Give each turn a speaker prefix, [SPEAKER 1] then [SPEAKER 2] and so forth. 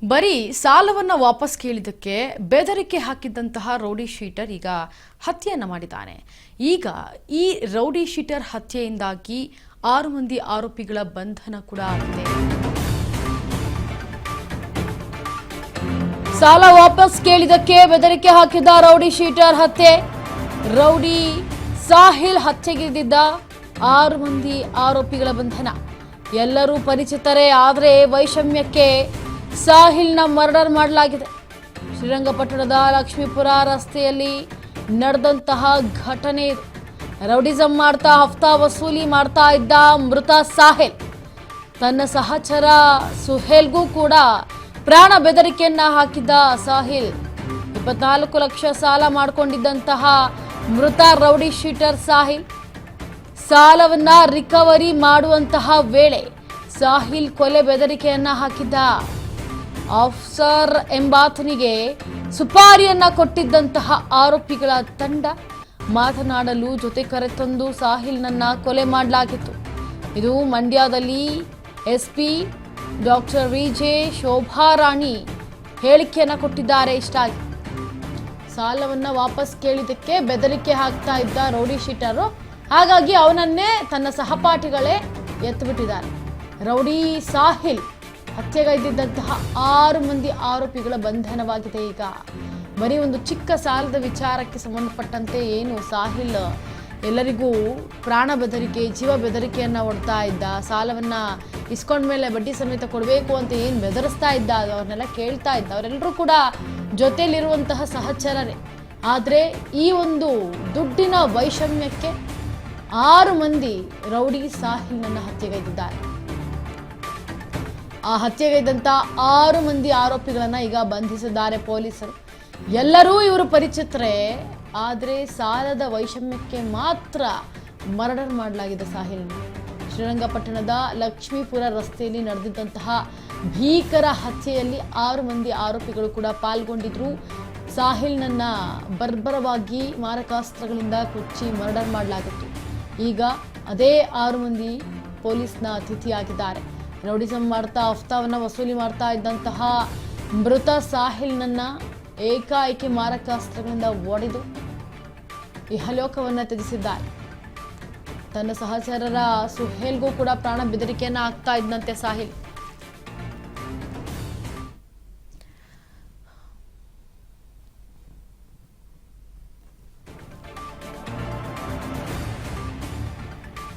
[SPEAKER 1] ಬರೀ ಸಾಲವನ್ನ ವಾಪಸ್ ಕೇಳಿದಕ್ಕೆ ಬೆದರಿಕೆ ಹಾಕಿದಂತಹ ರೌಡಿ ಶೀಟರ್ ಈಗ ಹತ್ಯೆಯನ್ನ ಮಾಡಿದ್ದಾನೆ. ಈಗ ಈ ರೌಡಿ ಶೀಟರ್ ಹತ್ಯೆಯಿಂದಾಗಿ 6 ಮಂದಿ ಆರೋಪಿಗಳ ಬಂಧನ ಕೂಡ ಆಗಿದೆ. ಸಾಲ ವಾಪಸ್ ಕೇಳಿದಕ್ಕೆ ಬೆದರಿಕೆ ಹಾಕಿದ ರೌಡಿ ಶೀಟರ್ ಹತ್ಯೆ. ರೌಡಿ ಸಾಹಿಲ್ ಹತ್ಯೆಗಿದ್ದ 6 ಮಂದಿ ಆರೋಪಿಗಳ ಬಂಧನ. ಎಲ್ಲರೂ ಪರಿಚಿತರೇ, ಆದರೆ ವೈಷಮ್ಯಕ್ಕೆ ಸಾಹಿಲ್ನ ಮರ್ಡರ್ ಮಾಡಲಾಗಿದೆ. ಶ್ರೀರಂಗಪಟ್ಟಣದ ಲಕ್ಷ್ಮೀಪುರ ರಸ್ತೆಯಲ್ಲಿ ನಡೆದಂತಹ ಘಟನೆ ಇದು. ರೌಡಿಸಂ ಮಾಡ್ತಾ ಹಫ್ತಾ ವಸೂಲಿ ಮಾಡ್ತಾ ಇದ್ದ ಮೃತ ಸಾಹಿಲ್ ತನ್ನ ಸಹಚರ ಸುಹೇಲ್ಗೂ ಕೂಡ ಪ್ರಾಣ ಬೆದರಿಕೆಯನ್ನ ಹಾಕಿದ್ದ ಸಾಹಿಲ್ 24 ಲಕ್ಷ ಸಾಲ ಮಾಡಿಕೊಂಡಿದ್ದಂತಹ ಮೃತ ರೌಡಿ ಶೀಟರ್ ಸಾಹಿಲ್ ಸಾಲವನ್ನ ರಿಕವರಿ ಮಾಡುವಂತಹ ವೇಳೆ ಸಾಹಿಲ್ ಕೊಲೆ ಬೆದರಿಕೆಯನ್ನ ಹಾಕಿದ್ದ. ಆಫ್ಸರ್ ಎಂಬಾತನಿಗೆ ಸುಪಾರಿಯನ್ನ ಕೊಟ್ಟಿದ್ದಂತಹ ಆರೋಪಿಗಳ ತಂಡ ಮಾತನಾಡಲು ಜೊತೆ ಕರೆತಂದು ಸಾಹಿಲ್ನನ್ನ ಕೊಲೆ ಮಾಡಲಾಗಿತ್ತು. ಇದು ಮಂಡ್ಯದಲ್ಲಿ ಎಸ್ಪಿ ಡಾಕ್ಟರ್ ವಿಜೆ ಶೋಭಾರಾಣಿ ಹೇಳಿಕೆಯನ್ನ ಕೊಟ್ಟಿದ್ದಾರೆ. ಇಷ್ಟಾಗಿ ಸಾಲವನ್ನ ವಾಪಸ್ ಕೇಳಿದಕ್ಕೆ ಬೆದರಿಕೆ ಹಾಕ್ತಾ ಇದ್ದ ರೌಡಿ ಶೀಟರು, ಹಾಗಾಗಿ ಅವನನ್ನೇ ತನ್ನ ಸಹಪಾಠಿಗಳೇ ಎತ್ತುಬಿಟ್ಟಿದ್ದಾರೆ. ರೌಡಿ ಸಾಹಿಲ್ ಹತ್ಯೆಗೈದಿದ್ದಂತಹ 6 ಮಂದಿ ಆರೋಪಿಗಳ ಬಂಧನವಾಗಿದೆ. ಈಗ ಬರೀ ಒಂದು ಚಿಕ್ಕ ಸಾಲದ ವಿಚಾರಕ್ಕೆ ಸಂಬಂಧಪಟ್ಟಂತೆ ಏನು ಸಾಹಿಲ್ ಎಲ್ಲರಿಗೂ ಪ್ರಾಣ ಬೆದರಿಕೆ, ಜೀವ ಬೆದರಿಕೆಯನ್ನು ಒಡ್ತಾ ಇದ್ದ, ಸಾಲವನ್ನು ಇಸ್ಕೊಂಡ್ಮೇಲೆ ಬಡ್ಡಿ ಸಮೇತ ಕೊಡಬೇಕು ಅಂತ ಏನು ಬೆದರಿಸ್ತಾ ಇದ್ದ, ಅವ್ರನ್ನೆಲ್ಲ ಕೇಳ್ತಾ ಇದ್ದ. ಅವರೆಲ್ಲರೂ ಕೂಡ ಜೊತೆಯಲ್ಲಿರುವಂತಹ ಸಹಚರರೇ. ಆದರೆ ಈ ಒಂದು ದುಡ್ಡಿನ ವೈಷಮ್ಯಕ್ಕೆ 6 ಮಂದಿ ರೌಡಿ ಸಾಹಿಲ್ನನ್ನು ಹತ್ಯೆಗೈದಿದ್ದಾರೆ. ಆ ಹತ್ಯೆಗೈದಂಥ 6 ಮಂದಿ ಆರೋಪಿಗಳನ್ನು ಈಗ ಬಂಧಿಸಿದ್ದಾರೆ ಪೊಲೀಸರು. ಎಲ್ಲರೂ ಇವರು ಪರಿಚಿತರೇ, ಆದರೆ ಸಾಲದ ವೈಷಮ್ಯಕ್ಕೆ ಮಾತ್ರ ಮರ್ಡರ್ ಮಾಡಲಾಗಿದೆ ಸಾಹಿಲ್ನ. ಶ್ರೀರಂಗಪಟ್ಟಣದ ಲಕ್ಷ್ಮೀಪುರ ರಸ್ತೆಯಲ್ಲಿ ನಡೆದಿದ್ದಂತಹ ಭೀಕರ ಹತ್ಯೆಯಲ್ಲಿ 6 ಮಂದಿ ಆರೋಪಿಗಳು ಕೂಡ ಪಾಲ್ಗೊಂಡಿದ್ರು. ಸಾಹಿಲ್ನನ್ನ ಬರ್ಬರವಾಗಿ ಮಾರಕಾಸ್ತ್ರಗಳಿಂದ ಕೊಚ್ಚಿ ಮರ್ಡರ್ ಮಾಡಲಾಗಿತ್ತು. ಈಗ ಅದೇ 6 ಮಂದಿ ಪೊಲೀಸ್ನ ಅತಿಥಿಯಾಗಿದ್ದಾರೆ. ರೌಡಿಸಂ ಮಾಡ್ತಾ ಹಫ್ತಾವನ್ನು ವಸೂಲಿ ಮಾಡ್ತಾ ಇದ್ದಂತಹ ಮೃತ ಸಾಹಿಲ್ನನ್ನ ಏಕಾಏಕಿ ಮಾರಕಾಸ್ತ್ರಗಳಿಂದ ಒಡೆದು ಇಹಲೋಕವನ್ನು ತ್ಯಜಿಸಿದ್ದಾರೆ. ತನ್ನ ಸಹಚರರ ಸುಹೇಲ್ಗೂ ಕೂಡ ಪ್ರಾಣ ಬೆದರಿಕೆಯನ್ನು ಹಾಕ್ತಾ ಇದ್ದಂತೆ ಸಾಹಿಲ್.